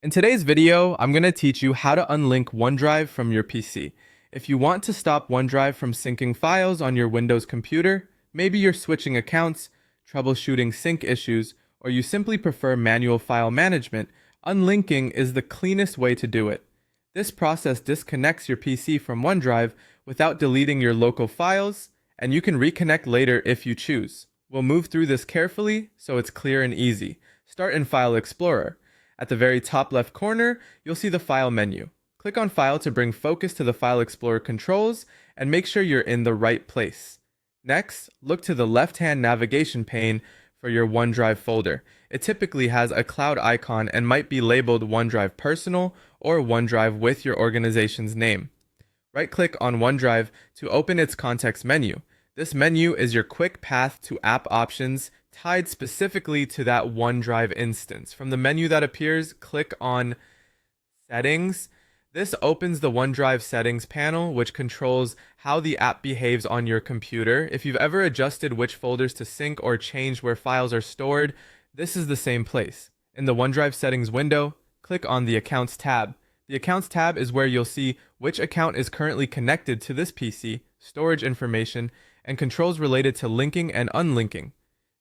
In today's video, I'm going to teach you how to unlink OneDrive from your PC. If you want to stop OneDrive from syncing files on your Windows computer, maybe you're switching accounts, troubleshooting sync issues, or you simply prefer manual file management, unlinking is the cleanest way to do it. This process disconnects your PC from OneDrive without deleting your local files, and you can reconnect later if you choose. We'll move through this carefully so it's clear and easy. Start in File Explorer. At the very top left corner, you'll see the File menu. Click on File to bring focus to the File Explorer controls and make sure you're in the right place. Next, look to the left-hand navigation pane for your OneDrive folder. It typically has a cloud icon and might be labeled OneDrive Personal or OneDrive with your organization's name. Right-click on OneDrive to open its context menu. This menu is your quick path to app options tied specifically to that OneDrive instance. From the menu that appears, click on Settings. This opens the OneDrive Settings panel, which controls how the app behaves on your computer. If you've ever adjusted which folders to sync or changed where files are stored, this is the same place. In the OneDrive Settings window, click on the Accounts tab. The Accounts tab is where you'll see which account is currently connected to this PC, storage information, and controls related to linking and unlinking.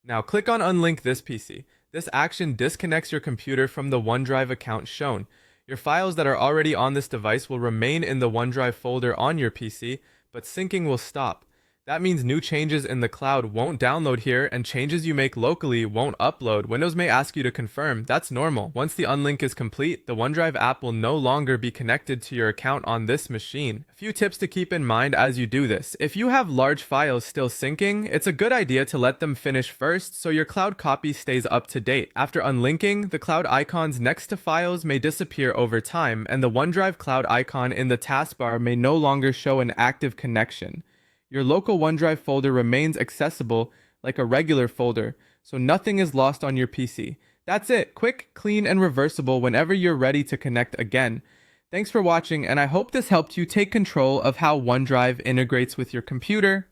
Now click on Unlink this PC. This action disconnects your computer from the OneDrive account shown. Your files that are already on this device will remain in the OneDrive folder on your PC, but syncing will stop. That means new changes in the cloud won't download here, and changes you make locally won't upload. Windows may ask you to confirm. That's normal. Once the unlink is complete, the OneDrive app will no longer be connected to your account on this machine. A few tips to keep in mind as you do this. If you have large files still syncing, it's a good idea to let them finish first so your cloud copy stays up to date. After unlinking, the cloud icons next to files may disappear over time, and the OneDrive cloud icon in the taskbar may no longer show an active connection. Your local OneDrive folder remains accessible like a regular folder, so nothing is lost on your PC. That's it, quick, clean, and reversible whenever you're ready to connect again. Thanks for watching, and I hope this helped you take control of how OneDrive integrates with your computer.